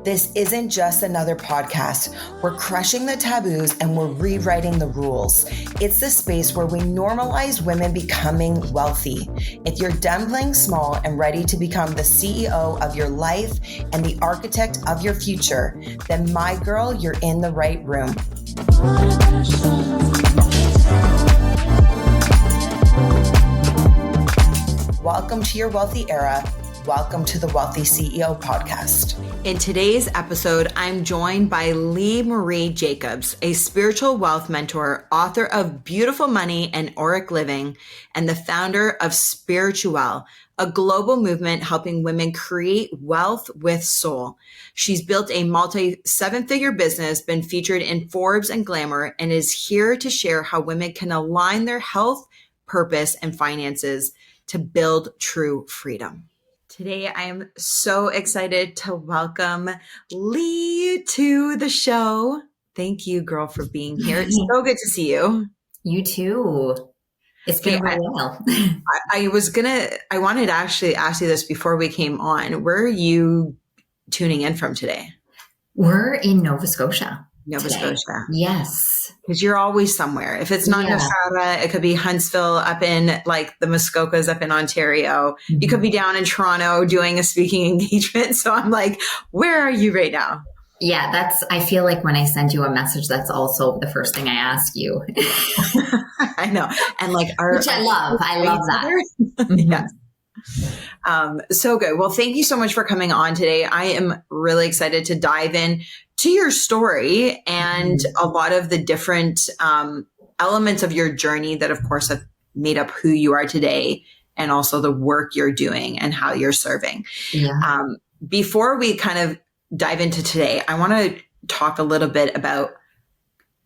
This isn't just another podcast. We're crushing the taboos and we're rewriting the rules. It's the space where we normalize women becoming wealthy. If you're done playing small and ready to become the CEO of your life and the architect of your future, then my girl, you're in the right room. Welcome to your wealthy era. Welcome to the Wealthy CEO podcast. In today's episode, I'm joined by Lee Marie Jacobs, a spiritual wealth mentor, author of Beautiful Money and Auric Living, and the founder of Spiritual, a global movement helping women create wealth with soul. She's built a multi-seven-figure business, been featured in Forbes and Glamour, and is here to share how women can align their health, purpose, and finances to build true freedom. Today, I am so excited to welcome Lee to the show. Thank you, girl, for being here. It's so good to see you. You too. It's been a while. I wanted to actually ask you this before we came on. Where are you tuning in from today? We're in Nova Scotia. Nova Scotia. Yes. Because you're always somewhere. If it's not Nevada, it could be Huntsville up in like the Muskokas up in Ontario. Mm-hmm. You could be down in Toronto doing a speaking engagement. So I'm like, where are you right now? Yeah, I feel like when I send you a message, that's also the first thing I ask you. I know. And like, which I love. I love that. Yes. So good. Well, thank you so much for coming on today. I am really excited to dive in to your story and a lot of the different elements of your journey that, of course, have made up who you are today, and also the work you're doing and how you're serving. Yeah. Before we kind of dive into today, I want to talk a little bit about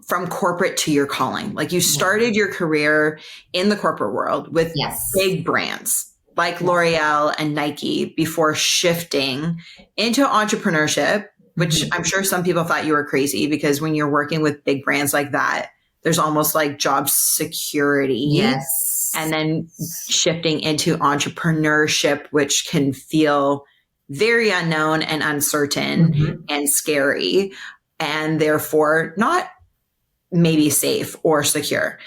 from corporate to your calling. Like you started your career in the corporate world with big brands like L'Oreal and Nike before shifting into entrepreneurship, which I'm sure some people thought you were crazy because when you're working with big brands like that, there's almost like job security. Yes. And then shifting into entrepreneurship, which can feel very unknown and uncertain and scary, and therefore not maybe safe or secure.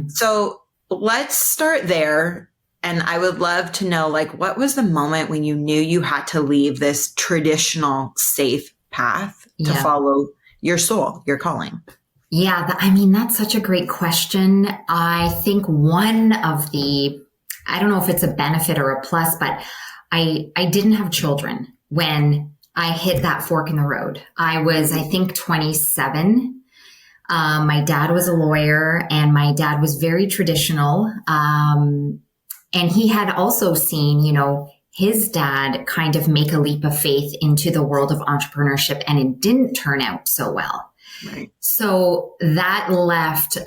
So let's start there. And I would love to know, like, what was the moment when you knew you had to leave this traditional safe path to follow your soul, your calling? Yeah, that's such a great question. I think one of I don't know if it's a benefit or a plus, but I didn't have children when I hit that fork in the road. I was, I think, 27. My dad was a lawyer and my dad was very traditional. And he had also seen, his dad kind of make a leap of faith into the world of entrepreneurship, and it didn't turn out so well. Right. So that left,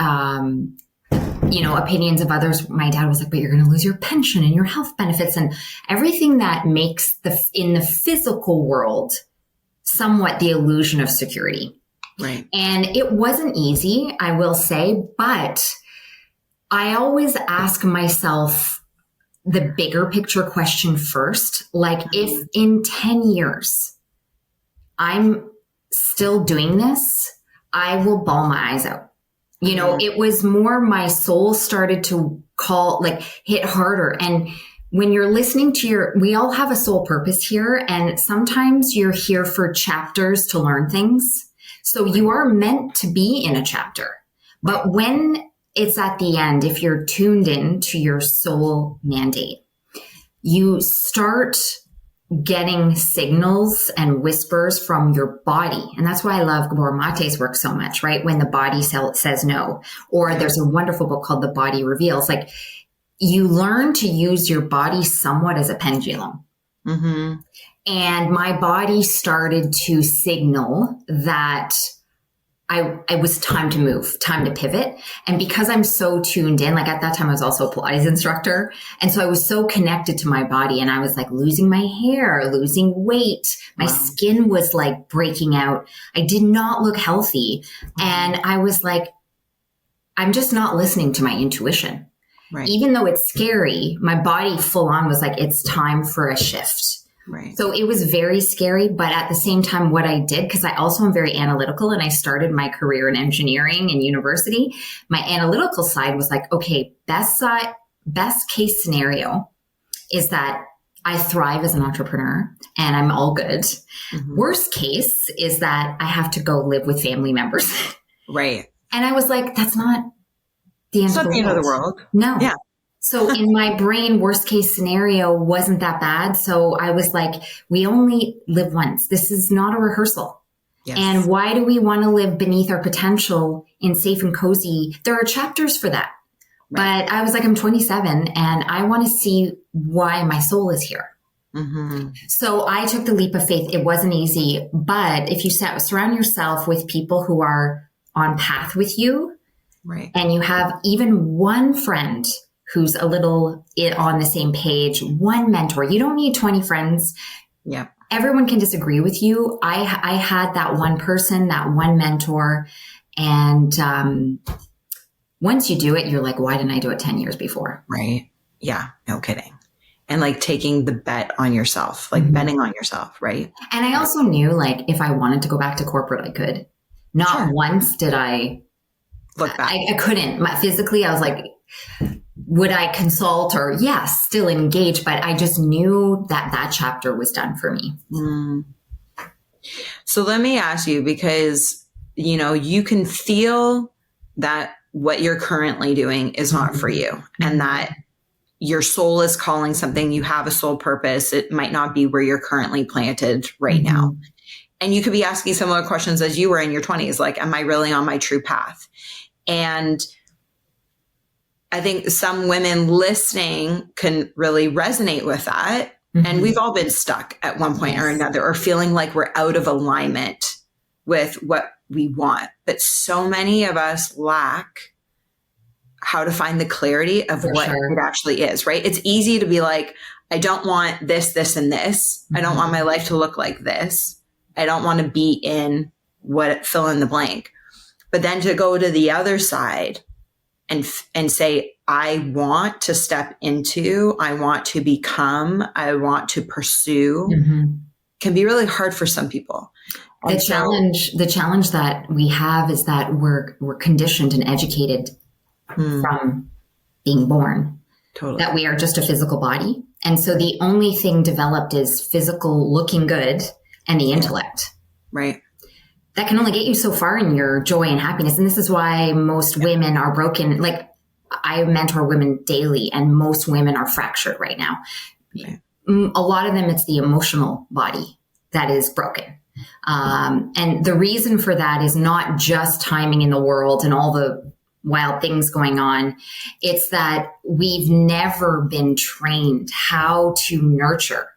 opinions of others. My dad was like, but you're going to lose your pension and your health benefits and everything that makes in the physical world somewhat the illusion of security. Right. And it wasn't easy, I will say, but I always ask myself the bigger picture question first. Like, if in 10 years I'm still doing this, I will bawl my eyes out. It was more my soul started to hit harder. And when you're listening to we all have a soul purpose here. And sometimes you're here for chapters to learn things. So you are meant to be in a chapter. But when it's at the end, if you're tuned in to your soul mandate, you start getting signals and whispers from your body. And that's why I love Gabor Mate's work so much, right? When the body says no. Or there's a wonderful book called The Body Reveals. Like, you learn to use your body somewhat as a pendulum. And my body started to signal that it was time to move, time to pivot. And because I'm so tuned in, like at that time I was also a Pilates instructor. And so I was so connected to my body, and I was like losing my hair, losing weight. My skin was like breaking out. I did not look healthy. And I was like, I'm just not listening to my intuition. Right. Even though it's scary, my body full on was like, it's time for a shift. Right. So it was very scary, but at the same time, what I did, because I also am very analytical and I started my career in engineering in university, my analytical side was like, okay, best case scenario is that I thrive as an entrepreneur and I'm all good. Mm-hmm. Worst case is that I have to go live with family members. Right. And I was like, that's not the end of the world. No. Yeah. So in my brain, worst case scenario wasn't that bad. So I was like, we only live once. This is not a rehearsal. Yes. And why do we want to live beneath our potential in safe and cozy? There are chapters for that. Right. But I was like, I'm 27 and I want to see why my soul is here. Mm-hmm. So I took the leap of faith. It wasn't easy, but if you surround yourself with people who are on path with you, right, and you have even one friend who's a little on the same page, one mentor. You don't need 20 friends. Yeah. Everyone can disagree with you. I had that one person, that one mentor. And once you do it, you're like, why didn't I do it 10 years before? Right. Yeah. No kidding. And like taking the bet on yourself, like betting on yourself. Right. And I also knew like if I wanted to go back to corporate, I could. Not once did I look back. I couldn't. Physically, I was like, would I consult or still engage, but I just knew that chapter was done for me. Mm. So let me ask you, because, you can feel that what you're currently doing is not for you and that your soul is calling something. You have a soul purpose. It might not be where you're currently planted right now. And you could be asking similar questions as you were in your 20s, like, am I really on my true path? And I think some women listening can really resonate with that. Mm-hmm. And we've all been stuck at one point or another, or feeling like we're out of alignment with what we want. But so many of us lack how to find the clarity of what it actually is, right? It's easy to be like, I don't want this, this, and this. Mm-hmm. I don't want my life to look like this. I don't want to be in fill in the blank. But then to go to the other side and say, I want to step into, I want to become, I want to pursue, can be really hard for some people. The challenge that we have is that we're conditioned and educated from being born. Totally. That we are just a physical body. And so the only thing developed is physical looking good and the intellect. Right. That can only get you so far in your joy and happiness. And this is why most women are broken. Like I mentor women daily and most women are fractured right now. Okay. A lot of them, it's the emotional body that is broken. And the reason for that is not just timing in the world and all the wild things going on. It's that we've never been trained how to nurture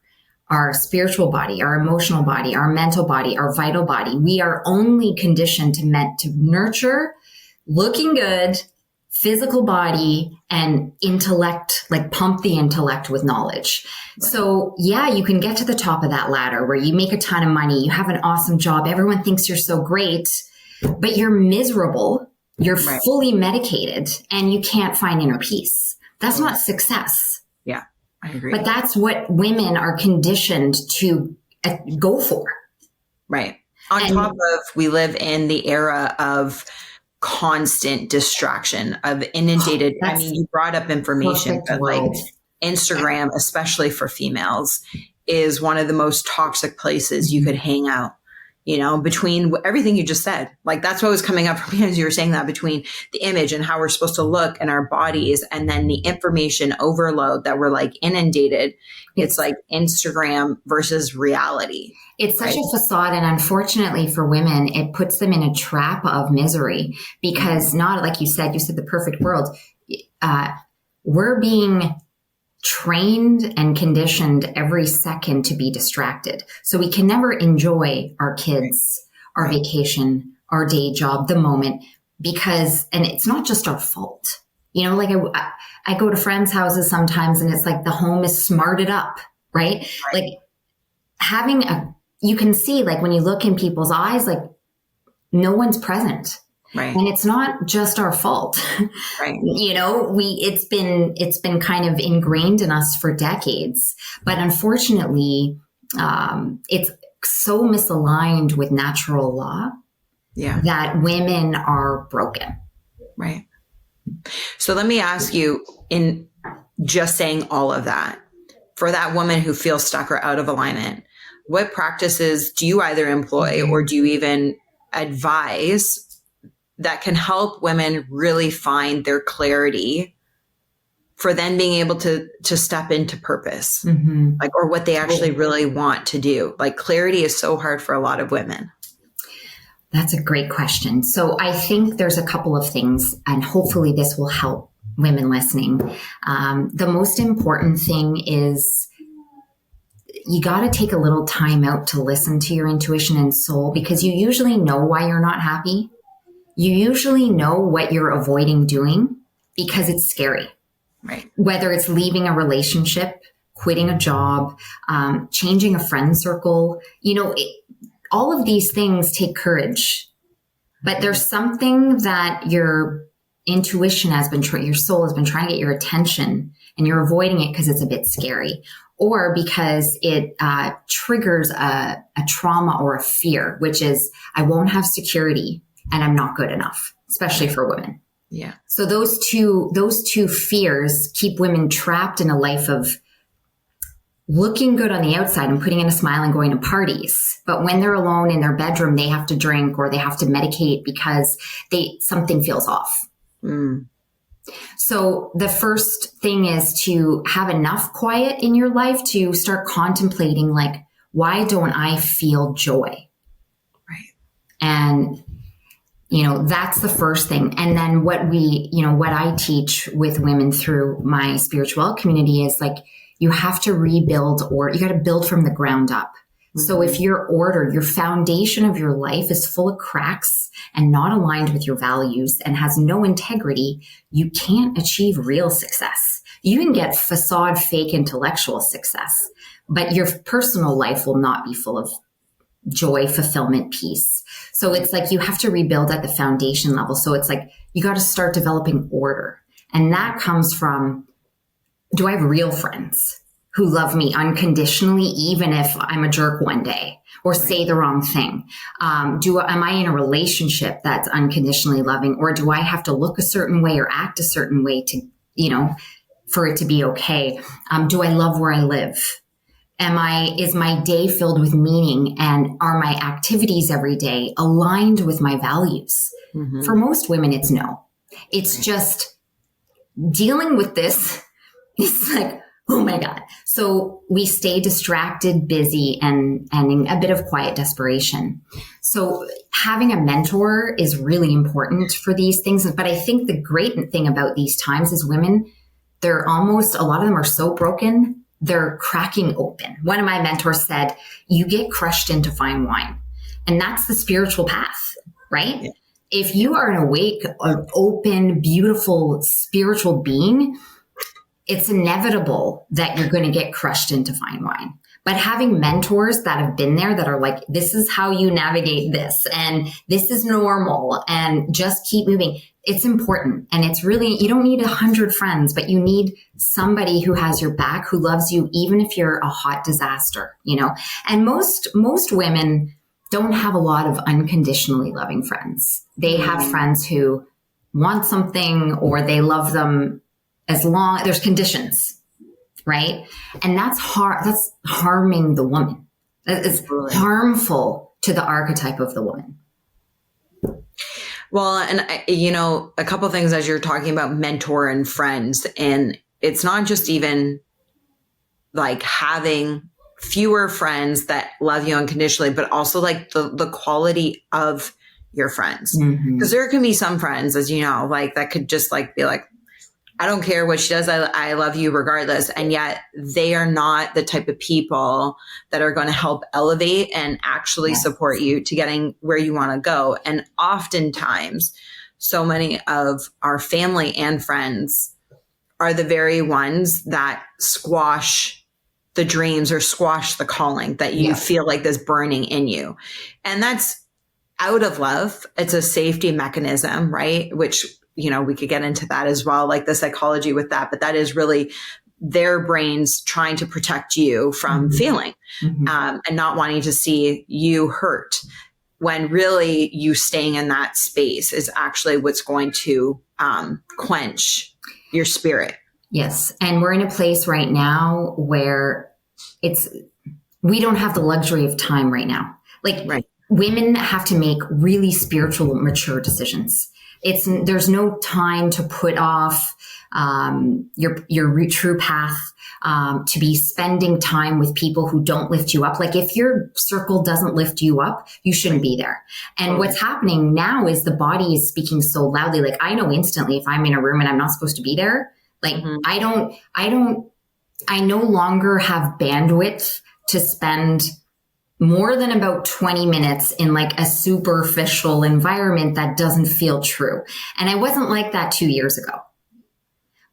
our spiritual body, our emotional body, our mental body, our vital body. We are only conditioned to nurture looking good, physical body, and intellect, like pump the intellect with knowledge. Right. So you can get to the top of that ladder where you make a ton of money, you have an awesome job, everyone thinks you're so great, but you're miserable, you're fully medicated, and you can't find inner peace. That's not success. Yeah. I agree. But that's what women are conditioned to go for. Right. On top of, we live in the era of constant distraction, of inundated. I mean, you brought up information, but like Instagram, especially for females, is one of the most toxic places you could hang out. Between everything you just said, like that's what was coming up for me as you were saying that, between the image and how we're supposed to look and our bodies, and then the information overload that we're like inundated. It's like Instagram versus reality. It's such a facade. And unfortunately for women, it puts them in a trap of misery because not like you said the perfect world. We're being trained and conditioned every second to be distracted. So we can never enjoy our kids, our vacation, our day job, the moment, because, and it's not just our fault. Like I go to friends' houses sometimes and it's like the home is smarted up, right? Like you can see like when you look in people's eyes, like no one's present. Right. And it's not just our fault. Right. It's been kind of ingrained in us for decades. But unfortunately, it's so misaligned with natural law that women are broken. Right. So let me ask you, in just saying all of that, for that woman who feels stuck or out of alignment, what practices do you either employ or do you even advise that can help women really find their clarity for then being able to step into purpose, like, or what they actually really want to do? Like, clarity is so hard for a lot of women. That's a great question. So I think there's a couple of things, and hopefully this will help women listening. The most important thing is you got to take a little time out to listen to your intuition and soul, because you usually know why you're not happy. You usually know what you're avoiding doing because it's scary. Right. Whether it's leaving a relationship, quitting a job, changing a friend circle, all of these things take courage, but there's something that your intuition your soul has been trying to get your attention, and you're avoiding it because it's a bit scary, or because it triggers a trauma or a fear, which is, I won't have security and I'm not good enough, especially for women. Yeah. So those two fears keep women trapped in a life of looking good on the outside and putting in a smile and going to parties. But when they're alone in their bedroom, they have to drink or they have to medicate because something feels off. So the first thing is to have enough quiet in your life to start contemplating, like, why don't I feel joy? Right. And, that's the first thing. And then what I teach with women through my spiritual community is, like, you have to rebuild, or you got to build from the ground up. So if your foundation of your life is full of cracks and not aligned with your values and has no integrity, you can't achieve real success. You can get facade, fake intellectual success, but your personal life will not be full of joy, fulfillment, peace. So it's like you have to rebuild at the foundation level. So it's like you got to start developing order. And that comes from, do I have real friends who love me unconditionally, even if I'm a jerk one day or say the wrong thing? Am I in a relationship that's unconditionally loving, or do I have to look a certain way or act a certain way to, for it to be okay? Do I love where I live? Is my day filled with meaning, and are my activities every day aligned with my values? For most women, it's no. It's just dealing with this. It's like, oh my God. So we stay distracted, busy, and in a bit of quiet desperation. So having a mentor is really important for these things. But I think the great thing about these times is women, a lot of them are so broken, they're cracking open. One of my mentors said, you get crushed into fine wine. And that's the spiritual path, right? Yeah. If you are an awake, an open, beautiful spiritual being, it's inevitable that you're going to get crushed into fine wine. But having mentors that have been there, that are like, this is how you navigate this, and this is normal, and just keep moving. It's important. And it's really, you don't need 100 friends, but you need somebody who has your back, who loves you, even if you're a hot disaster, And most women don't have a lot of unconditionally loving friends. They have friends who want something, or they love them as long there's conditions, right? And that's harming the woman. That is harmful to the archetype of the woman. Well, and a couple of things as you're talking about mentor and friends, and it's not just even like having fewer friends that love you unconditionally, but also like the quality of your friends. Because there can be some friends, as you know, like that could just like be like, I don't care what she does. I love you regardless. And yet they are not the type of people that are going to help elevate and actually support you to getting where you want to go. And oftentimes, so many of our family and friends are the very ones that squash the dreams or squash the calling that you feel like this burning in you. And that's out of love. It's a safety mechanism, right? Which we could get into that as well, like the psychology with that, but that is really their brains trying to protect you from feeling, and not wanting to see you hurt, when really you staying in that space is actually what's going to quench your spirit. Yes. And we're in a place right now where we don't have the luxury of time right now. Like women have to make really spiritual, mature decisions. There's no time to put off your true path, to be spending time with people who don't lift you up. Like if your circle doesn't lift you up, you shouldn't be there. And what's happening now is the body is speaking so loudly. Like I know instantly if I'm in a room and I'm not supposed to be there, like I no longer have bandwidth to spend more than about 20 minutes in like a superficial environment that doesn't feel true. And I wasn't like that 2 years ago.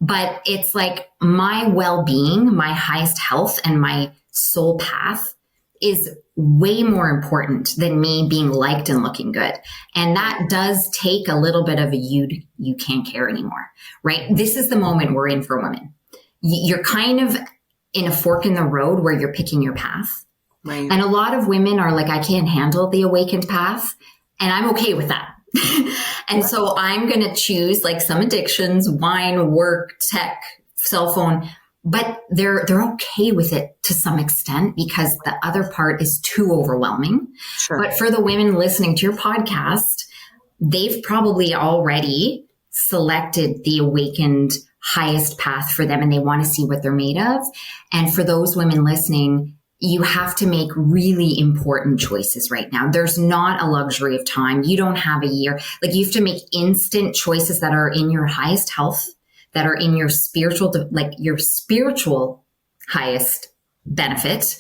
But it's like my well-being, my highest health, and my soul path is way more important than me being liked and looking good. And that does take a little bit of a you can't care anymore, right? This is the moment we're in for women. You're kind of in a fork in the road where you're picking your path. Right. And a lot of women are like, I can't handle the awakened path. And I'm okay with that. And so I'm going to choose like some addictions, wine, work, tech, cell phone, but they're okay with it to some extent because the other part is too overwhelming. Sure. But for the women listening to your podcast, they've probably already selected the awakened highest path for them and they want to see what they're made of. And for those women listening, you have to make really important choices right now. There's not a luxury of time. You don't have a year. Like you have to make instant choices that are in your highest health, that are in your spiritual, like your spiritual highest benefit.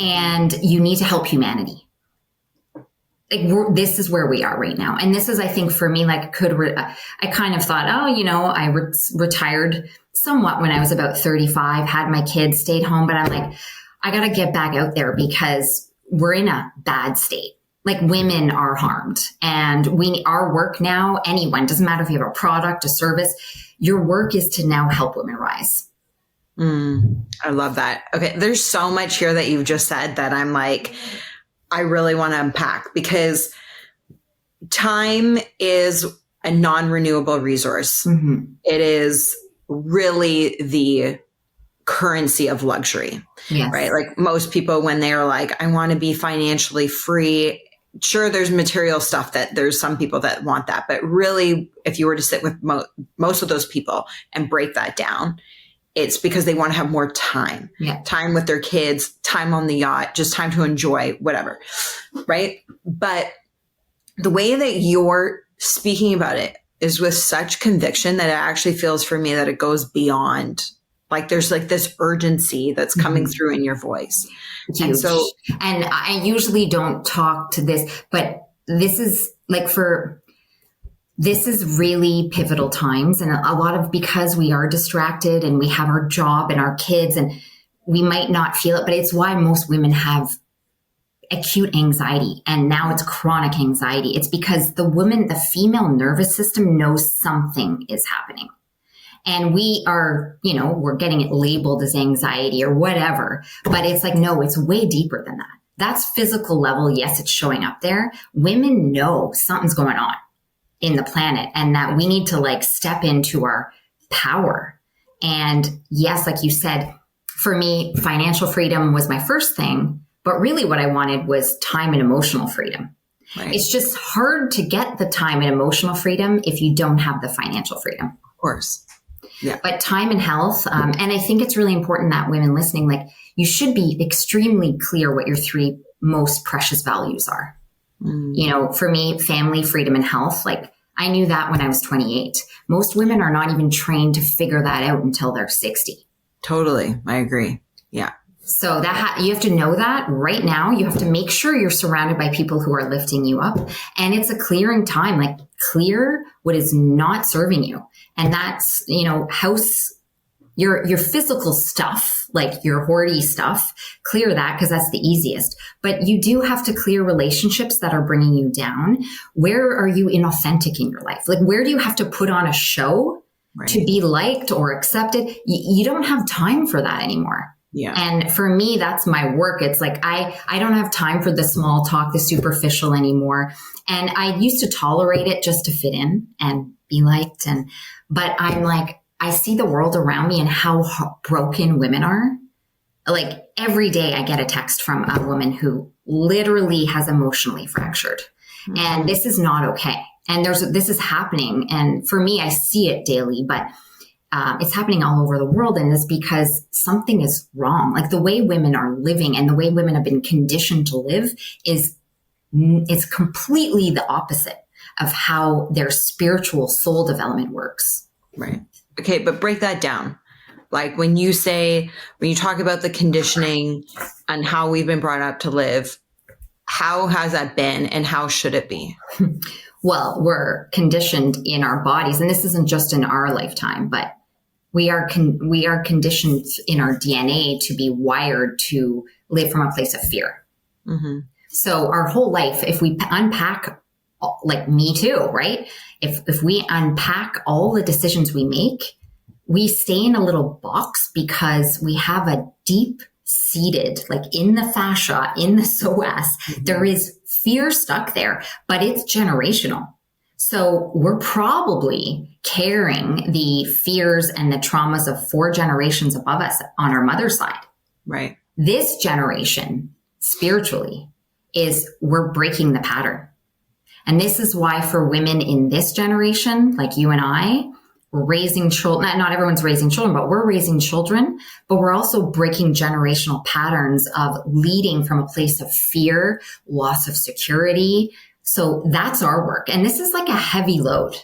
And you need to help humanity. Like this is where we are right now. And this is, I think for me, like I kind of thought, I retired somewhat when I was about 35, had my kids, stayed home, but I'm like, I got to get back out there because we're in a bad state. Like women are harmed and our work now, anyone, doesn't matter if you have a product, a service, your work is to now help women rise. I love that. Okay. There's so much here that you've just said that I'm like, I really want to unpack because time is a non-renewable resource. It is really the currency of luxury, right? Like most people, when they're like, I want to be financially free. Sure, there's material stuff that there's some people that want that. But really, if you were to sit with most of those people and break that down, it's because they want to have more time, time with their kids, time on the yacht, just time to enjoy whatever, right? But the way that you're speaking about it is with such conviction that it actually feels for me that it goes beyond. Like there's like this urgency that's coming through in your voice. Huge. And I usually don't talk to this, but this is really pivotal times. And a lot of, because we are distracted and we have our job and our kids and we might not feel it, but it's why most women have acute anxiety. And now it's chronic anxiety. It's because the female nervous system knows something is happening. And we are, we're getting it labeled as anxiety or whatever, but it's like, no, it's way deeper than that. That's physical level. Yes, it's showing up there. Women know something's going on in the planet and that we need to like step into our power. And yes, like you said, for me, financial freedom was my first thing, but really what I wanted was time and emotional freedom. Right. It's just hard to get the time and emotional freedom if you don't have the financial freedom. Of course. Yeah. But time and health. And I think it's really important that women listening, like you should be extremely clear what your three most precious values are. For me, family, freedom, and health. Like I knew that when I was 28. Most women are not even trained to figure that out until they're 60. Totally. I agree. Yeah. So you have to know that right now. You have to make sure you're surrounded by people who are lifting you up. And it's a clearing time, like clear what is not serving you. And that's, your physical stuff, like your hoardy stuff, clear that because that's the easiest. But you do have to clear relationships that are bringing you down. Where are you inauthentic in your life? Like where do you have to put on a show to be liked or accepted. You don't have time for that anymore. Yeah. And for me, that's my work. It's like, I don't have time for the small talk, the superficial anymore. And I used to tolerate it just to fit in and be liked. But I'm like, I see the world around me and how broken women are. Like every day I get a text from a woman who literally has emotionally fractured. Mm-hmm. And this is not okay. And this is happening. And for me, I see it daily, but it's happening all over the world. And it's because something is wrong. Like the way women are living and the way women have been conditioned to live it's completely the opposite of how their spiritual soul development works. Right. Okay. But break that down. Like when you talk about the conditioning and how we've been brought up to live, how has that been and how should it be? Well, we're conditioned in our bodies, and this isn't just in our lifetime, but we are conditioned in our DNA to be wired to live from a place of fear. Mm-hmm. So our whole life, if we unpack, like me too, right? If we unpack all the decisions we make, we stay in a little box because we have a deep seated, like in the fascia, in the psoas, there is fear stuck there, but it's generational. So we're probably carrying the fears and the traumas of 4 generations above us on our mother's side. Right. This generation, spiritually, we're breaking the pattern. And this is why for women in this generation, like you and I, we're raising children. Not everyone's raising children, but we're raising children. But we're also breaking generational patterns of leading from a place of fear, loss of security. So that's our work. And this is like a heavy load.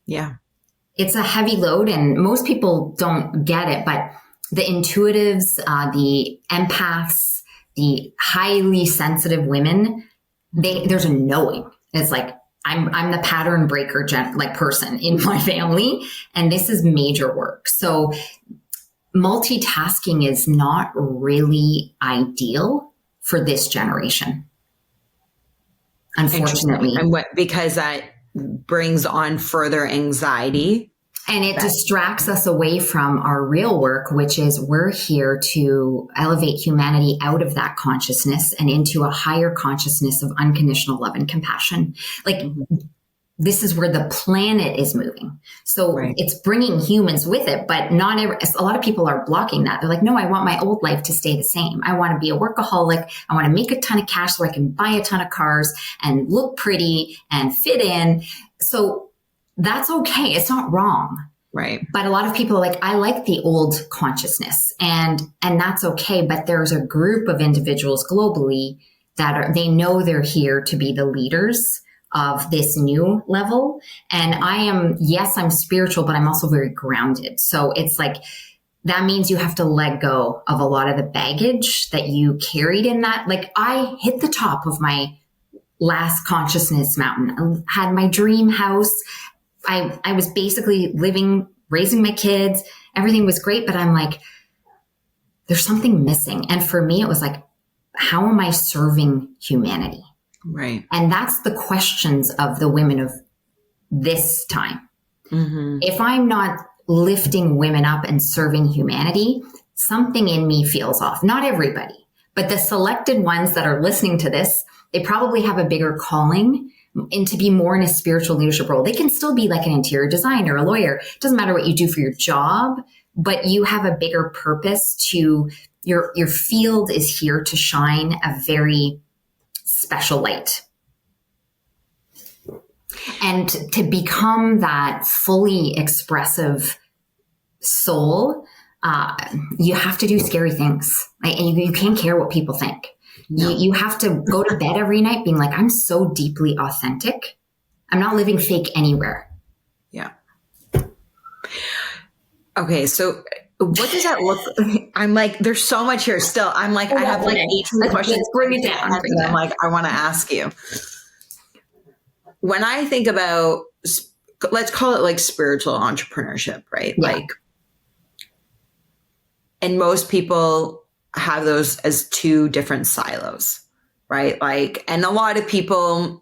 Yeah. It's a heavy load and most people don't get it, but the intuitives, the empaths, the highly sensitive women, there's a knowing. It's like, I'm the pattern breaker person in my family, and this is major work. So multitasking is not really ideal for this generation, unfortunately. And because that brings on further anxiety. And it distracts us away from our real work, which is we're here to elevate humanity out of that consciousness and into a higher consciousness of unconditional love and compassion. Like this is where the planet is moving. So It's bringing humans with it, but a lot of people are blocking that. They're like, no, I want my old life to stay the same. I want to be a workaholic. I want to make a ton of cash so I can buy a ton of cars and look pretty and fit in. So that's okay. It's not wrong. Right. But a lot of people are like, I like the old consciousness and that's okay. But there's a group of individuals globally they know they're here to be the leaders of this new level. And I'm spiritual, but I'm also very grounded. So it's like, that means you have to let go of a lot of the baggage that you carried in that. Like I hit the top of my last consciousness mountain. I had my dream house. I was basically raising my kids. Everything was great, but I'm like, there's something missing. And for me, it was like, how am I serving humanity? Right. And that's the questions of the women of this time. Mm-hmm. If I'm not lifting women up and serving humanity, something in me feels off. Not everybody, but the selected ones that are listening to this, they probably have a bigger calling and to be more in a spiritual leadership role. They can still be like an interior designer, a lawyer. It doesn't matter what you do for your job, but you have a bigger purpose to your field is here to shine a very special light. And to become that fully expressive soul, you have to do scary things. Right? And you can't care what people think. No. You have to go to bed every night being like, I'm so deeply authentic. I'm not living fake anywhere. Yeah. Okay. So what does that look like? I'm like, there's so much here still. I'm like, I have like 18 questions. Let's bring it down. I'm like, I want to ask you. When I think about, let's call it like spiritual entrepreneurship, right? Yeah. Like, and most people have those as 2 different silos, right? Like, and a lot of people,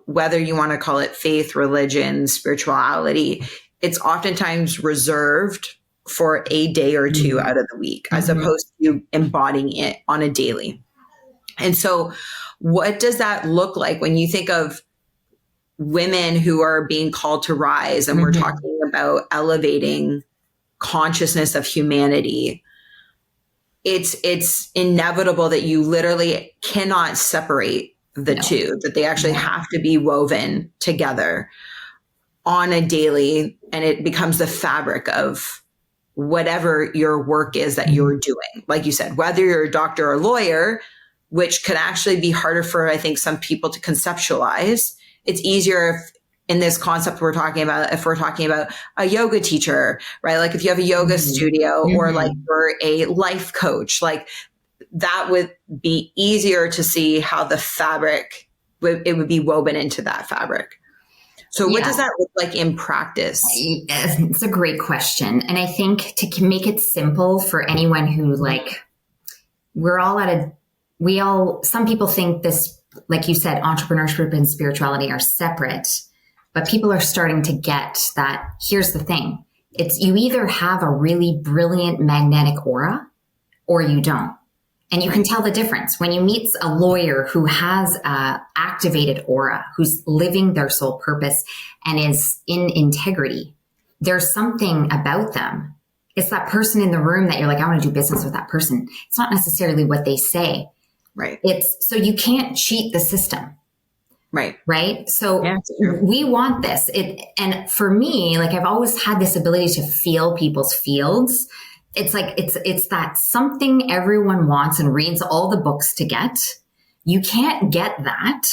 whether you want to call it faith, religion, spirituality, it's oftentimes reserved for a day or two out of the week, as opposed to you embodying it on a daily. And so what does that look like when you think of women who are being called to rise, and we're talking about elevating consciousness of humanity? It's inevitable that you literally cannot separate the two, that they actually have to be woven together on a daily, and it becomes the fabric of whatever your work is that you're doing. Like you said, whether you're a doctor or a lawyer, which could actually be harder for, I think, some people to conceptualize. It's easier if, in this concept we're talking about, if we're talking about a yoga teacher, right? Like if you have a yoga studio, or like you're a life coach, like that would be easier to see how the fabric, it would be woven into that fabric. So what does that look like in practice? It's a great question. And I think to make it simple for anyone who some people think this, like you said, entrepreneurship and spirituality are separate, but people are starting to get that. Here's the thing. It's you either have a really brilliant magnetic aura or you don't. And you can tell the difference when you meet a lawyer who has activated aura, who's living their soul purpose and is in integrity. There's something about them. It's that person in the room that you're like, I want to do business with that person. It's not necessarily what they say. Right. So you can't cheat the system. Right. Right. So we want this. And for me, like I've always had this ability to feel people's fields. It's like, it's that something everyone wants and reads all the books to get. You can't get that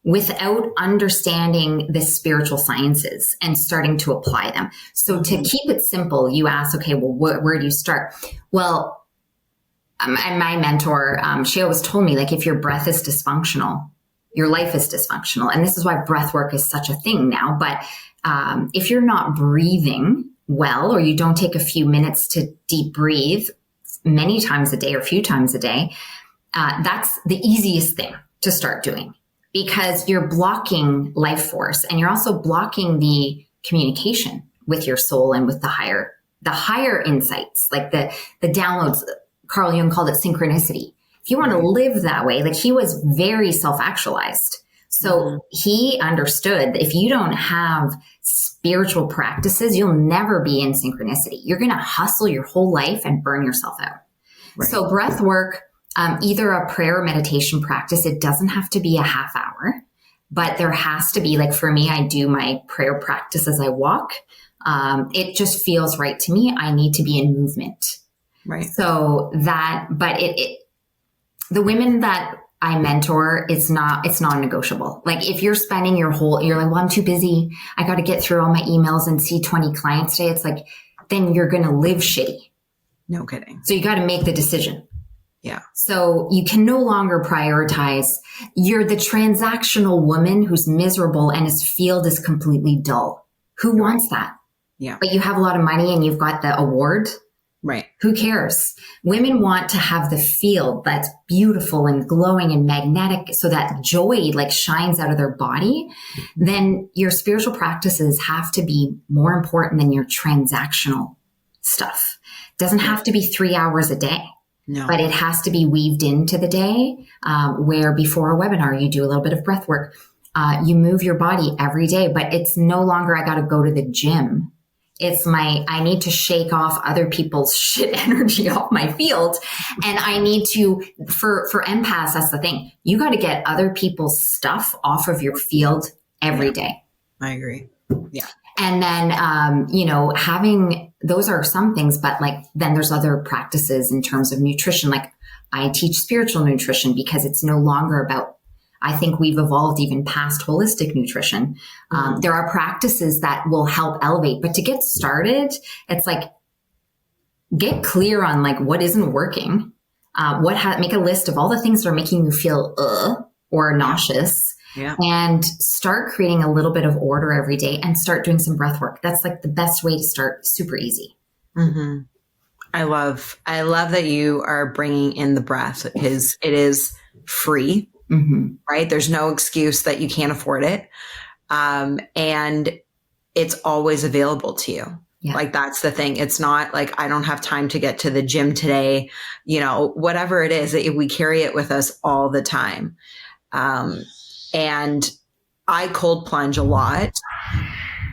without understanding the spiritual sciences and starting to apply them. So to keep it simple, you ask, okay, well, where do you start? Well, my mentor, she always told me, like, if your breath is dysfunctional, your life is dysfunctional. And this is why breath work is such a thing now. But if you're not breathing well, or you don't take a few minutes to deep breathe many times a day or a few times a day, that's the easiest thing to start doing, because you're blocking life force and you're also blocking the communication with your soul and with the higher insights, like the downloads. Carl Jung called it synchronicity. If you want to live that way, like he was very self-actualized. So he understood that if you don't have spiritual practices, you'll never be in synchronicity. You're going to hustle your whole life and burn yourself out. Right. So breath work, either a prayer or meditation practice, it doesn't have to be a half hour, but there has to be, like for me, I do my prayer practice as I walk. It just feels right to me. I need to be in movement. Right. So but the women that I mentor, it's non-negotiable. Like if you're spending you're like, well, I'm too busy. I got to get through all my emails and see 20 clients today. It's like, then you're going to live shitty. No kidding. So you got to make the decision. Yeah. So you can no longer prioritize. You're the transactional woman who's miserable and his field is completely dull. Who wants that? Yeah. But you have a lot of money and you've got the award. Right. Who cares? Women want to have the field that's beautiful and glowing and magnetic, so that joy like shines out of their body. Then your spiritual practices have to be more important than your transactional stuff. It doesn't have to be 3 hours a day, but it has to be weaved into the day, where before a webinar, you do a little bit of breath work. You move your body every day, but it's no longer, I got to go to the gym. It's I need to shake off other people's shit energy off my field. And I need to, for empaths, that's the thing. You got to get other people's stuff off of your field every day. I agree. Yeah. And then, having, those are some things, but like, then there's other practices in terms of nutrition. Like I teach spiritual nutrition because it's no longer about, I think we've evolved even past holistic nutrition. There are practices that will help elevate, but to get started, it's like, get clear on like what isn't working. Make a list of all the things that are making you feel or nauseous, and start creating a little bit of order every day and start doing some breath work. That's like the best way to start. Super easy. Mm-hmm. I love that you are bringing in the breath, because it is free. Right? There's no excuse that you can't afford it. And it's always available to you. Yeah. Like, that's the thing. It's not like, I don't have time to get to the gym today, you know, whatever it is, we carry it with us all the time. And I cold plunge a lot.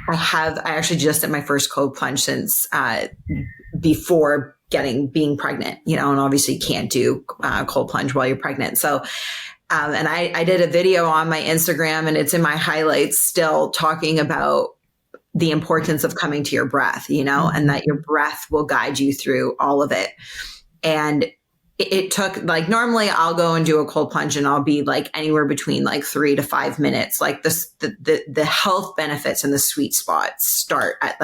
I actually just did my first cold plunge since, before being pregnant, you know, and obviously you can't do cold plunge while you're pregnant. So, and I did a video on my Instagram, and it's in my highlights still, talking about the importance of coming to your breath, you know, and that your breath will guide you through all of it. And it took, like, normally I'll go and do a cold plunge and I'll be like anywhere between like 3 to 5 minutes. Like the health benefits and the sweet spots start at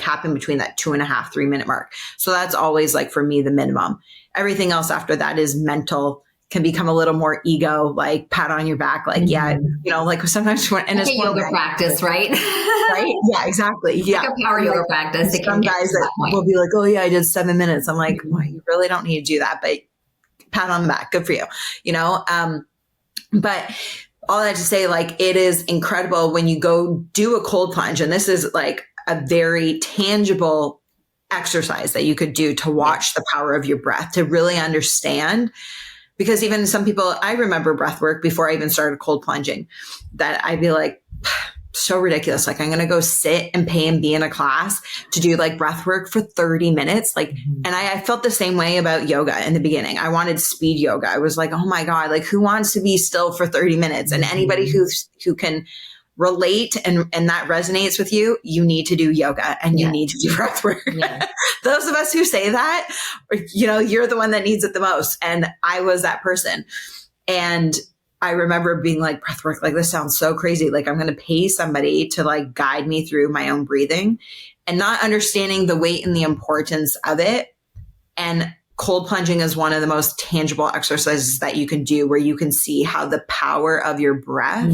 happen between that 2.5, 3 minute mark. So that's always, like, for me, the minimum. Everything else after that is mental, can become a little more ego, like pat on your back, like, yeah, you know, like sometimes and it's yoga practice, right? Right? Yeah, exactly. Yeah. Like a power yoga practice. Some guys that will be like, oh yeah, I did 7 minutes. I'm like, well, you really don't need to do that, but pat on the back. Good for you. You know? But all that to say, like, it is incredible when you go do a cold plunge. And this is like a very tangible exercise that you could do to watch the power of your breath, to really understand. Because even some people, I remember breath work before I even started cold plunging, that I'd be like, so ridiculous. Like, I'm going to go sit and pay and be in a class to do like breath work for 30 minutes. Like, and I felt the same way about yoga in the beginning. I wanted speed yoga. I was like, oh my God, like, who wants to be still for 30 minutes? And anybody who can relate and that resonates with you, you need to do yoga and you need to do breath work. Yeah. Those of us who say that, you know, you're the one that needs it the most. And I was that person. And I remember being like, breath work, like, this sounds so crazy. Like, I'm going to pay somebody to like guide me through my own breathing, and not understanding the weight and the importance of it. And cold plunging is one of the most tangible exercises that you can do, where you can see how the power of your breath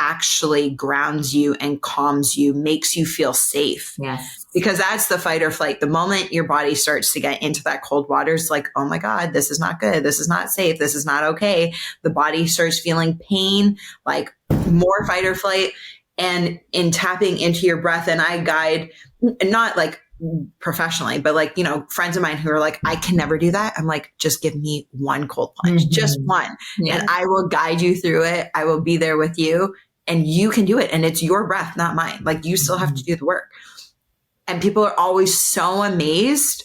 actually grounds you and calms you, makes you feel safe. Yes. Because that's the fight or flight. The moment your body starts to get into that cold water, it's like, oh my God, this is not good. This is not safe. This is not okay. The body starts feeling pain, like more fight or flight. And in tapping into your breath, and I guide, not like professionally, but like, you know, friends of mine who are like, I can never do that. I'm like, just give me one cold plunge, just one. And I will guide you through it. I will be there with you. And you can do it. And it's your breath, not mine. Like, you still have to do the work. And people are always so amazed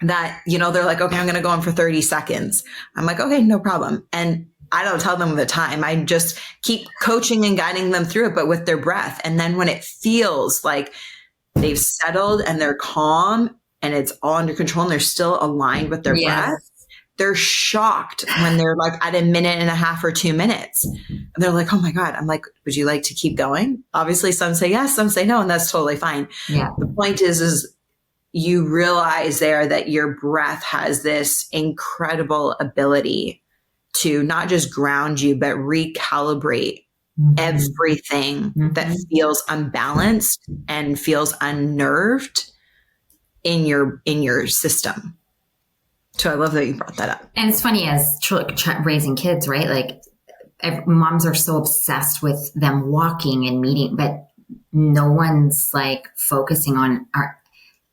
that, you know, they're like, okay, I'm going to go in for 30 seconds. I'm like, okay, no problem. And I don't tell them the time. I just keep coaching and guiding them through it, but with their breath. And then when it feels like they've settled and they're calm and it's all under control and they're still aligned with their breath, they're shocked when they're like at 1.5 minutes or 2 minutes. And they're like, oh my God. I'm like, would you like to keep going? Obviously some say yes, some say no, and that's totally fine. Yeah. The point is you realize there that your breath has this incredible ability to not just ground you, but recalibrate everything that feels unbalanced and feels unnerved in your system. So I love that you brought that up. And it's funny, as raising kids, right? Like, moms are so obsessed with them walking and meeting, but no one's like focusing on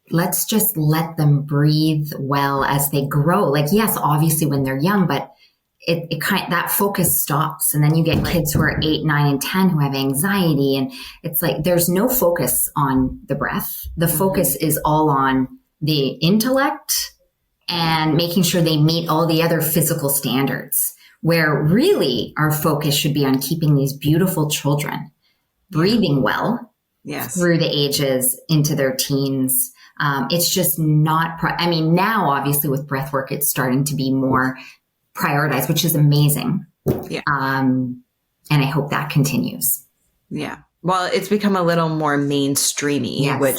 let's just let them breathe well as they grow. Like, yes, obviously when they're young, but it kind that focus stops. And then you get kids who are 8, 9, and 10 who have anxiety. And it's like, there's no focus on the breath. The focus is all on the intellect and making sure they meet all the other physical standards, where really our focus should be on keeping these beautiful children breathing well through the ages into their teens. It's just not, now obviously with breath work, it's starting to be more prioritized, which is amazing. Yeah. And I hope that continues. Yeah. Well, it's become a little more mainstreamy, which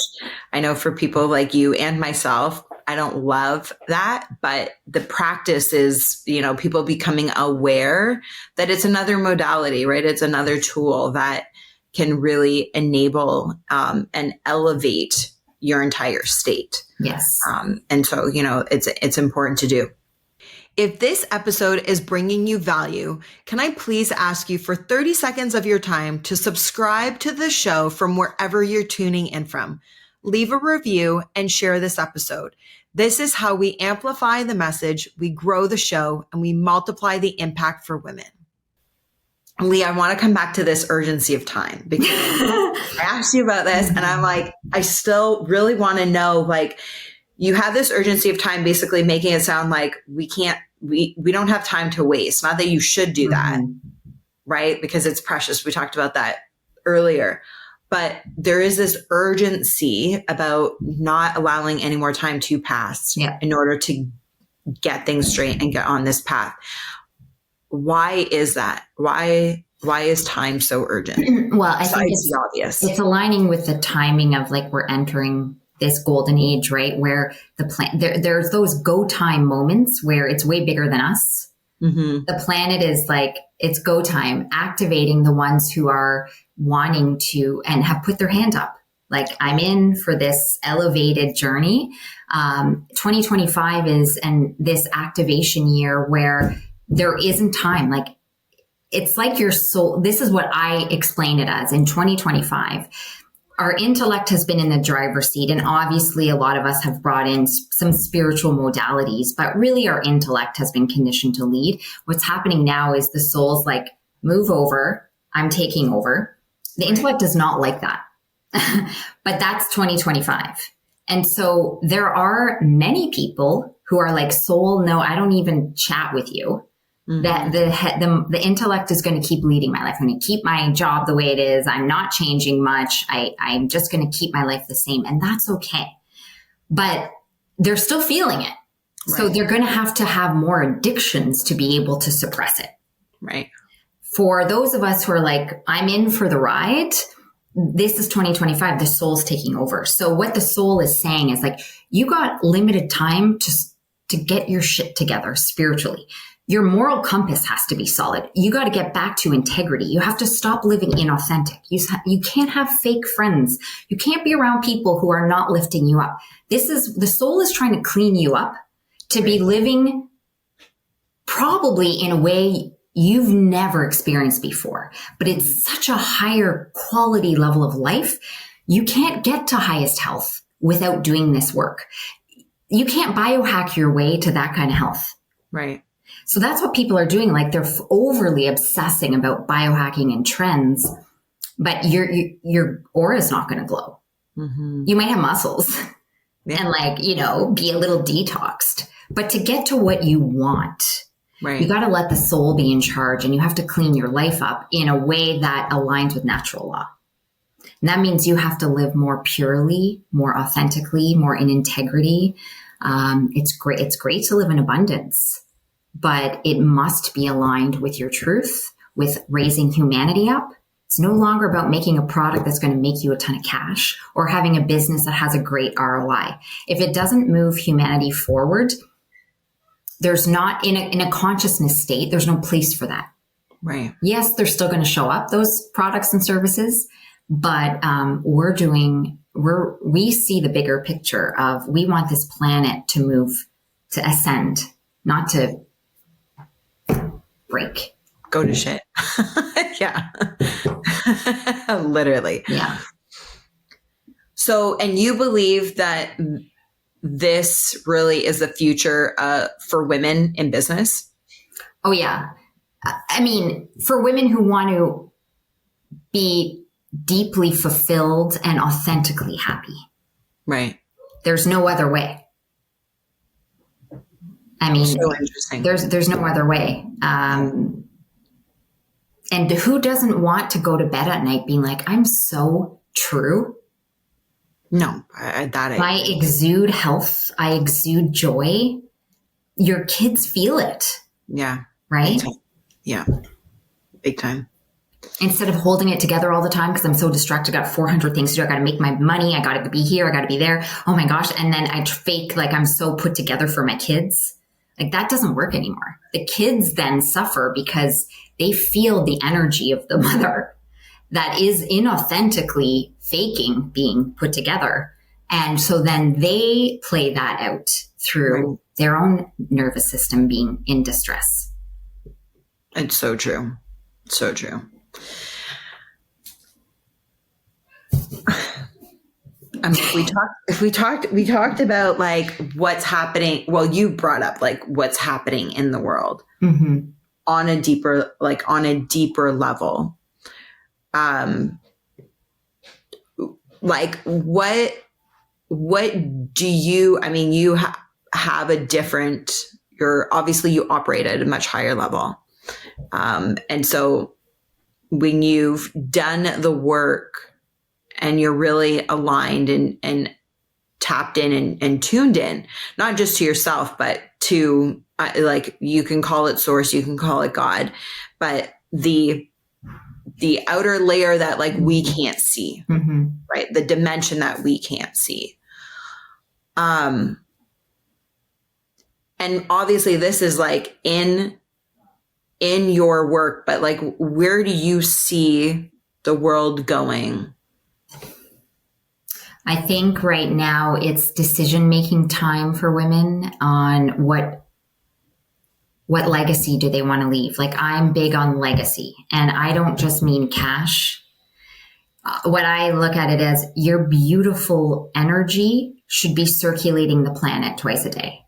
I know for people like you and myself, I don't love that, but the practice is, you know, people becoming aware that it's another modality, right? It's another tool that can really enable and elevate your entire state. Yes. And so, you know, it's important to do. If this episode is bringing you value, can I please ask you for 30 seconds of your time to subscribe to the show from wherever you're tuning in from? Leave a review and share this episode. This is how we amplify the message, we grow the show, and we multiply the impact for women. Lee, I want to come back to this urgency of time because I asked you about this and I'm like, I still really want to know, like, you have this urgency of time, basically making it sound like we don't have time to waste. Not that you should do that, right? Because it's precious. We talked about that earlier, but there is this urgency about not allowing any more time to pass in order to get things straight and get on this path. Why is that? Why is time so urgent? Well, I think it's the obvious. It's aligning with the timing of like we're entering this golden age, right? Where there's those go time moments where it's way bigger than us. Mm-hmm. The planet is like, it's go time, activating the ones who are wanting to and have put their hand up. Like, I'm in for this elevated journey. 2025 is this activation year where there isn't time. Like, it's like your soul. This is what I explain it as in 2025. Our intellect has been in the driver's seat. And obviously a lot of us have brought in some spiritual modalities, but really our intellect has been conditioned to lead. What's happening now is the soul's like, move over. I'm taking over. The intellect is not like that, but that's 2025. And so there are many people who are like, soul, no, I don't even chat with you. Mm-hmm. That the intellect is going to keep leading my life. I'm going to keep my job the way it is. I'm not changing much. I'm just going to keep my life the same. And that's okay. But they're still feeling it. Right. So they're going to have more addictions to be able to suppress it. Right. For those of us who are like, I'm in for the ride, this is 2025, the soul's taking over. So what the soul is saying is like, you got limited time to get your shit together spiritually. Your moral compass has to be solid. You got to get back to integrity. You have to stop living inauthentic. You can't have fake friends. You can't be around people who are not lifting you up. The soul is trying to clean you up to be living probably in a way you've never experienced before, but it's such a higher quality level of life. You can't get to highest health without doing this work. You can't biohack your way to that kind of health. Right. So that's what people are doing. Like, they're overly obsessing about biohacking and trends, but your aura is not going to glow. Mm-hmm. You might have muscles and be a little detoxed, but to get to what you want, right, you got to let the soul be in charge, and you have to clean your life up in a way that aligns with natural law. And that means you have to live more purely, more authentically, more in integrity. It's great. It's great to live in abundance, but it must be aligned with your truth, with raising humanity up. It's no longer about making a product that's going to make you a ton of cash or having a business that has a great ROI. If it doesn't move humanity forward, there's not in a consciousness state, there's no place for that. Right. Yes, they're still going to show up, those products and services, but we see the bigger picture of, we want this planet to move, to ascend, not to break. Go to shit. Yeah. Literally. Yeah. So, and you believe that this really is the future for women in business? Oh, yeah. I mean, for women who want to be deeply fulfilled and authentically happy. Right. There's no other way. I mean, so interesting. There's no other way. And who doesn't want to go to bed at night being like, I'm so true? No, I exude health. I exude joy. Your kids feel it. Yeah. Right? Yeah. Big time. Instead of holding it together all the time because I'm so distracted, I got 400 things to do. I got to make my money. I got to be here. I got to be there. Oh my gosh. And then I fake like I'm so put together for my kids. Like, that doesn't work anymore. The kids then suffer because they feel the energy of the mother that is inauthentically faking being put together. And so then they play that out through their own nervous system being in distress. It's so true. So true. We talked about like what's happening. Well, you brought up like what's happening in the world on a deeper level. Like what do you, I mean, you have a different, you operate at a much higher level. And so when you've done the work and you're really aligned and tapped in and tuned in, not just to yourself, but to like, you can call it source, you can call it God, but the outer layer that like we can't see, right? The dimension that we can't see. And obviously this is like in your work, but like, where do you see the world going? I think right now it's decision-making time for women on what legacy do they want to leave. Like, I'm big on legacy, and I don't just mean cash. What I look at it as, your beautiful energy should be circulating the planet twice a day.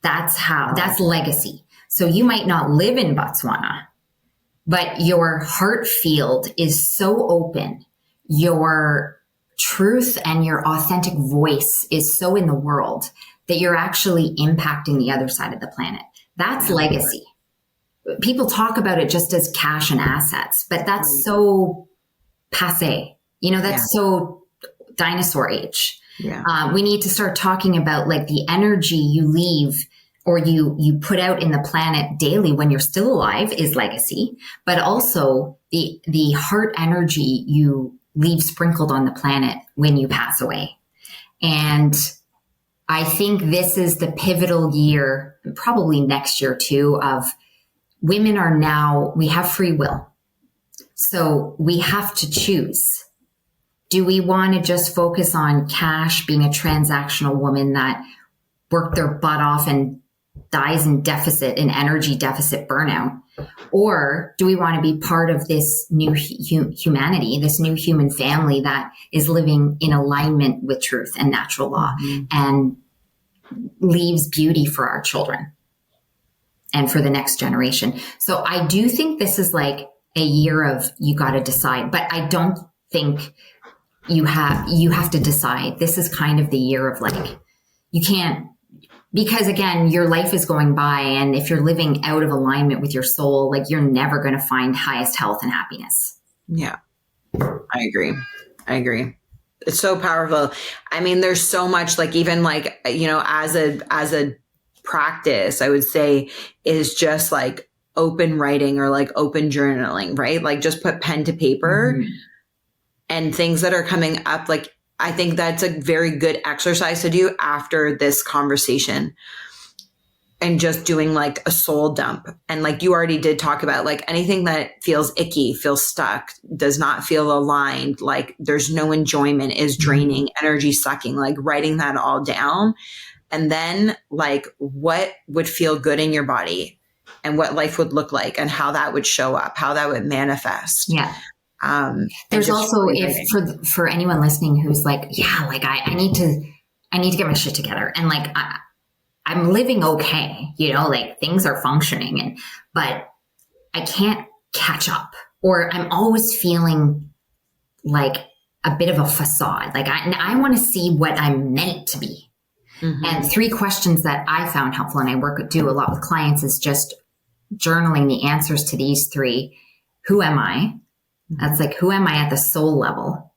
That's legacy. So you might not live in Botswana, but your heart field is so open. Your truth and your authentic voice is so in the world that you're actually impacting the other side of the planet. That's legacy. People talk about it just as cash and assets, but that's so passé. That's so dinosaur age. Yeah. We need to start talking about like the energy you leave or you put out in the planet daily when you're still alive is legacy, but also the heart energy you leave sprinkled on the planet when you pass away. And I think this is the pivotal year, probably next year too, of women we have free will. So we have to choose. Do we want to just focus on cash, being a transactional woman that worked their butt off and dies in energy deficit burnout? Or do we want to be part of this new humanity, this new human family that is living in alignment with truth and natural law and leaves beauty for our children and for the next generation? So I do think this is like a year of, you got to decide, but I don't think you have to decide. This is kind of the year of like, you can't, because again, your life is going by, and if you're living out of alignment with your soul, like, you're never going to find highest health and happiness. Yeah, I agree. It's so powerful. I mean, there's so much, like, even like, as a practice, I would say, is just like open writing or like open journaling, right? Like, just put pen to paper and things that are coming up. Like, I think that's a very good exercise to do after this conversation, and just doing like a soul dump. And like you already did talk about, like, anything that feels icky, feels stuck, does not feel aligned, like there's no enjoyment, is draining, energy sucking, like writing that all down. And then like what would feel good in your body and what life would look like and how that would show up, how that would manifest. Yeah. There's also, if for anyone listening who's like, yeah, like I need to get my shit together, and like I'm living okay, like things are functioning, but I can't catch up, or I'm always feeling like a bit of a facade. Like I want to see what I'm meant to be. And 3 questions that I found helpful, and I do a lot with clients, is just journaling the answers to these 3. Who am I? That's like, who am I at the soul level?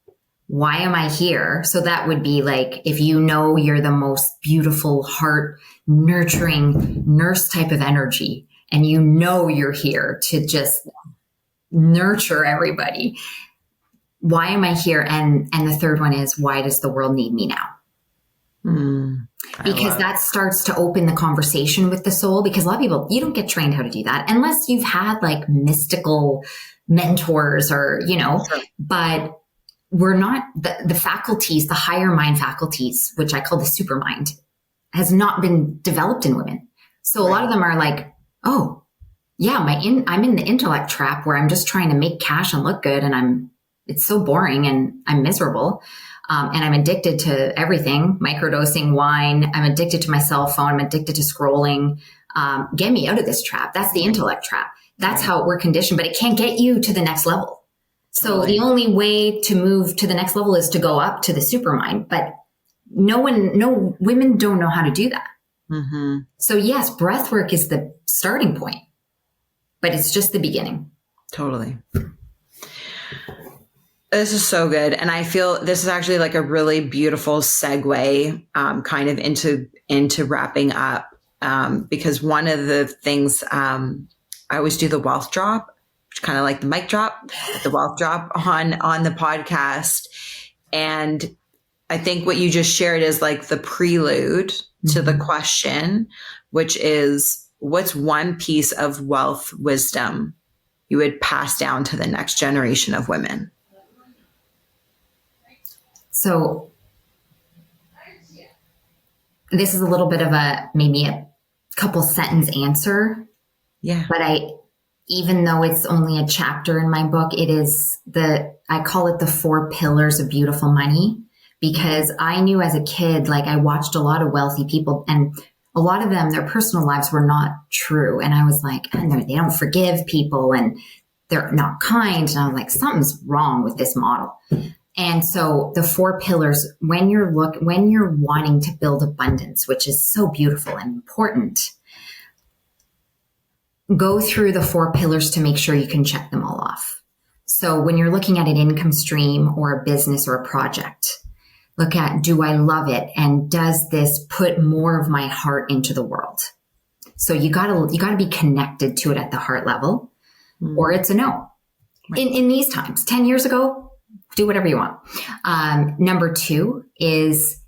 Why am I here? So that would be like, if you're the most beautiful, heart nurturing nurse type of energy, and you're here to just nurture everybody. Why am I here? And the third one is, why does the world need me now? Because that starts to open the conversation with the soul, because a lot of people, you don't get trained how to do that unless you've had like mystical mentors or, but we're not the faculties, the higher mind faculties, which I call the super mind, has not been developed in women. So a lot of them are like, oh yeah, I'm in the intellect trap where I'm just trying to make cash and look good. And it's so boring and I'm miserable. And I'm addicted to everything, microdosing wine. I'm addicted to my cell phone. I'm addicted to scrolling. Get me out of this trap. That's the intellect trap. That's how we're conditioned, but it can't get you to the next level. So the only way to move to the next level is to go up to the supermind, but no women don't know how to do that. Mm-hmm. So yes, breath work is the starting point, but it's just the beginning. Totally. This is so good. And I feel this is actually like a really beautiful segue kind of into wrapping up because one of the things I always do the wealth drop, which kind of like the mic drop, the wealth drop on the podcast. And I think what you just shared is like the prelude to the question, which is what's one piece of wealth wisdom you would pass down to the next generation of women? So this is a little bit of maybe a couple sentence answer. Yeah. But even though it's only a chapter in my book, I call it the 4 pillars of beautiful money, because I knew as a kid, like I watched a lot of wealthy people and a lot of them, their personal lives were not true. And I was like, they don't forgive people and they're not kind. And I'm like, something's wrong with this model. And so the 4 pillars, when you're wanting to build abundance, which is so beautiful and important, go through the 4 pillars to make sure you can check them all off. So when you're looking at an income stream or a business or a project, look at, do I love it? And does this put more of my heart into the world? So you gotta be connected to it at the heart level, or it's a no. Right. In these times, 10 years ago, do whatever you want. Number 2 is,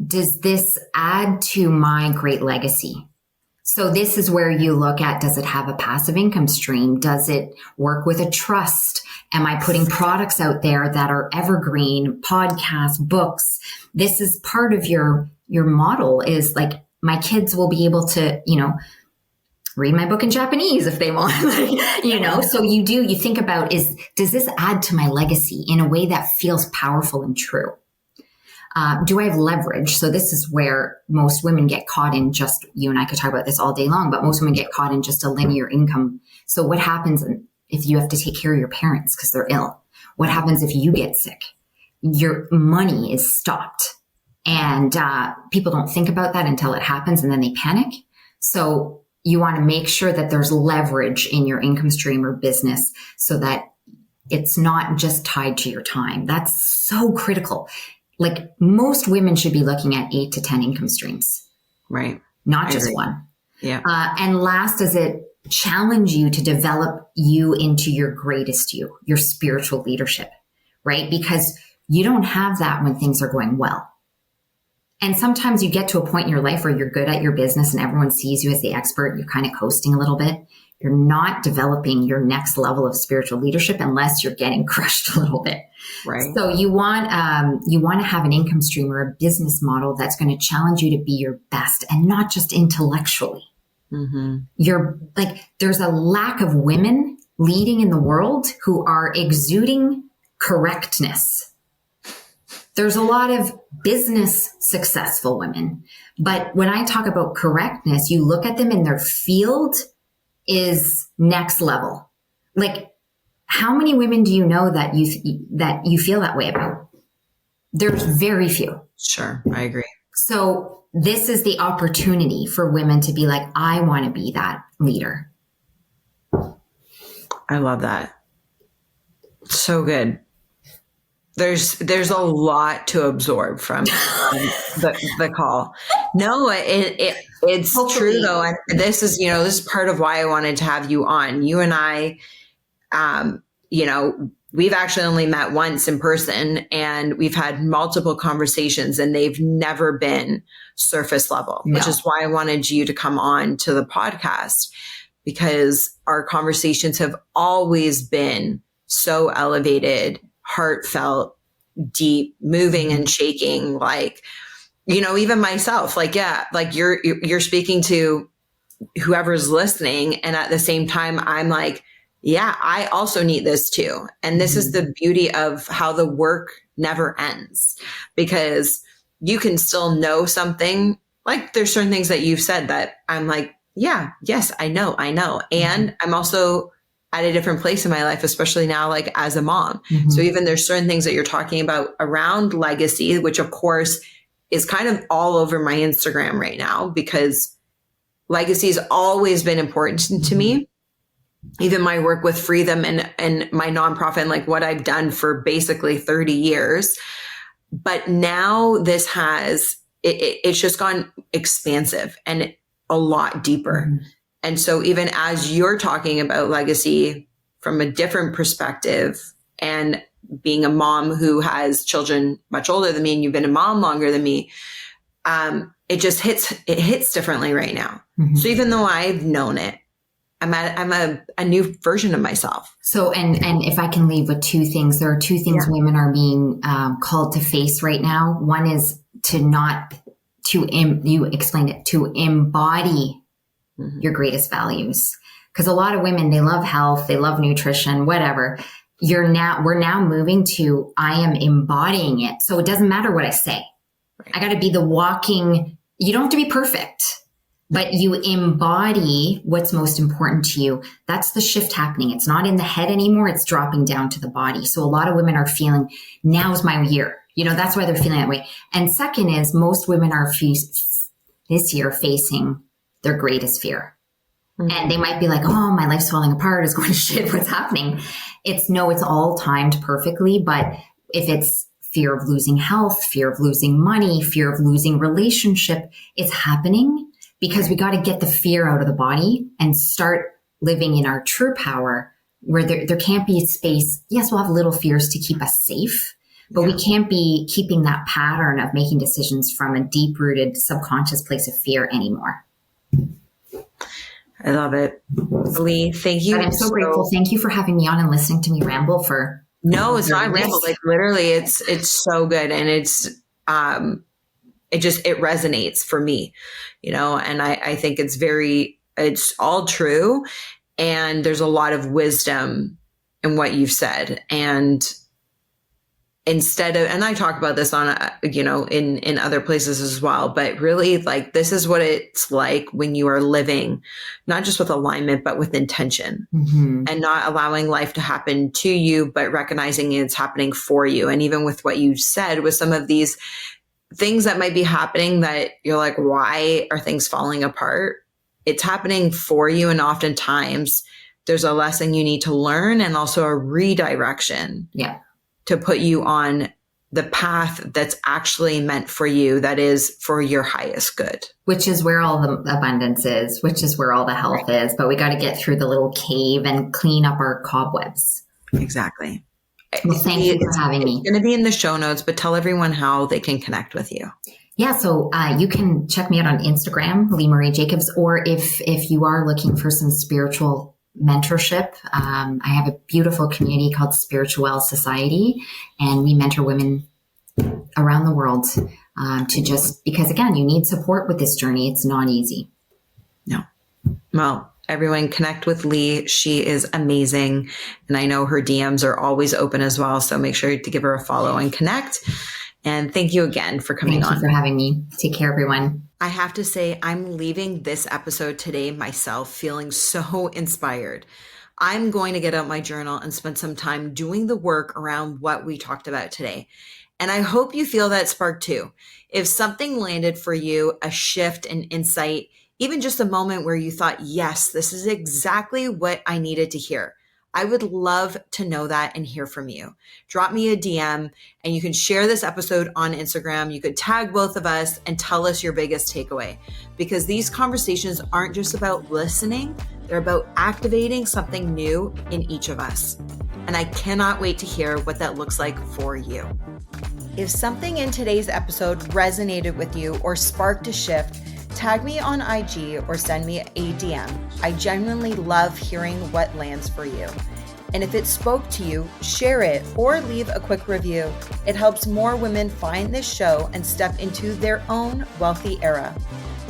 does this add to my great legacy? So this is where you look at, does it have a passive income stream? Does it work with a trust? Am I putting products out there that are evergreen, podcasts, books? This is part of your model, is like, my kids will be able to, read my book in Japanese if they want, so you think about, does this add to my legacy in a way that feels powerful and true? Do I have leverage? So this is where most women get caught in, just, you and I could talk about this all day long, but most women get caught in just a linear income. So what happens if you have to take care of your parents because they're ill? What happens if you get sick? Your money is stopped. And people don't think about that until it happens, and then they panic. So you want to make sure that there's leverage in your income stream or business so that it's not just tied to your time. That's so critical. Like, most women should be looking at 8 to 10 income streams. Right. Not just one. Yeah. And last, does it challenge you to develop you into your greatest you, your spiritual leadership, right? Because you don't have that when things are going well. And sometimes you get to a point in your life where you're good at your business and everyone sees you as the expert. You're kind of coasting a little bit. You're not developing your next level of spiritual leadership unless you're getting crushed a little bit. Right. So you want to have an income stream or a business model that's going to challenge you to be your best, and not just intellectually. Mm-hmm. There's a lack of women leading in the world who are exuding correctness. There's a lot of business successful women, but when I talk about correctness, you look at them in their field is next level. Like, how many women do you know that you feel that way about? There's very few. Sure, I agree. So this is the opportunity for women to be like, I want to be that leader. I love that. So good. There's a lot to absorb from the call. No, it's hopefully true though. And this is part of why I wanted to have you on. You and I, we've actually only met once in person, and we've had multiple conversations, and they've never been surface level, which is why I wanted you to come on to the podcast, because our conversations have always been so elevated, heartfelt, deep, moving and shaking. Like, even myself, like, yeah, like you're speaking to whoever's listening. And at the same time, I'm like, yeah, I also need this too. And this is the beauty of how the work never ends, because you can still know something. Like there's certain things that you've said that I'm like, yeah, yes, I know. And I'm also at a different place in my life, especially now, like as a mom. So even there's certain things that you're talking about around legacy, which of course is kind of all over my Instagram right now, because legacy has always been important to me. Even my work with Free Them and my nonprofit, and like what I've done for basically 30 years. But now this it's just gone expansive and a lot deeper. And so even as you're talking about legacy from a different perspective, and being a mom who has children much older than me, and you've been a mom longer than me, it hits differently right now. So even though I've known it, I'm a new version of myself. So, and if I can leave with two things, there are two things women are being called to face right now. One is you explained it, to embody your greatest values. Because a lot of women, they love health, they love nutrition, whatever. We're now moving to, I am embodying it. So it doesn't matter what I say. Right. I got to be the walking, you don't have to be perfect. But you embody what's most important to you. That's the shift happening. It's not in the head anymore. It's dropping down to the body. So a lot of women are feeling, now's my year. That's why they're feeling that way. And second is, most women are this year facing their greatest fear. And they might be like, oh, my life's falling apart. It's going to shit. What's happening? It's all timed perfectly. But if it's fear of losing health, fear of losing money, fear of losing relationship, it's happening. Because we got to get the fear out of the body and start living in our true power, where there can't be space. Yes, we'll have little fears to keep us safe, but we can't be keeping that pattern of making decisions from a deep-rooted subconscious place of fear anymore. I love it. Lee, thank you. But I'm so grateful. Thank you for having me on and listening to me ramble for. No, it's not ramble. Like literally, it's so good. And it resonates for me, and I think it's all true. And there's a lot of wisdom in what you've said. And and I talk about this on, in other places as well, but really like, this is what it's like when you are living, not just with alignment, but with intention, and not allowing life to happen to you, but recognizing it's happening for you. And even with what you said, with some of these things that might be happening that you're like, why are things falling apart? It's happening for you. And oftentimes there's a lesson you need to learn, and also a redirection to put you on the path that's actually meant for you, that is for your highest good. Which is where all the abundance is, which is where all the health is. But we got to get through the little cave and clean up our cobwebs. Exactly. Well, thank you for having me. It's going to be in the show notes, but tell everyone how they can connect with you. Yeah, so you can check me out on Instagram, Lee Marie Jacobs, or if you are looking for some spiritual mentorship, I have a beautiful community called Spiritual Society, and we mentor women around the world because again, you need support with this journey. It's not easy. No. Well, everyone connect with Lee. She is amazing. And I know her DMs are always open as well. So make sure to give her a follow and connect. And thank you again for coming on. Thank you for having me. Take care, everyone. I have to say, I'm leaving this episode today myself feeling so inspired. I'm going to get out my journal and spend some time doing the work around what we talked about today. And I hope you feel that spark too. If something landed for you, a shift, an insight, even just a moment where you thought, yes, this is exactly what I needed to hear, I would love to know that and hear from you. Drop me a DM, and you can share this episode on Instagram. You could tag both of us and tell us your biggest takeaway, because these conversations aren't just about listening. They're about activating something new in each of us. And I cannot wait to hear what that looks like for you. If something in today's episode resonated with you or sparked a shift, tag me on IG or send me a DM. I genuinely love hearing what lands for you. And if it spoke to you, share it or leave a quick review. It helps more women find this show and step into their own wealthy era.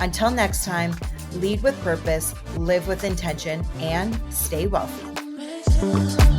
Until next time, lead with purpose, live with intention, and stay wealthy.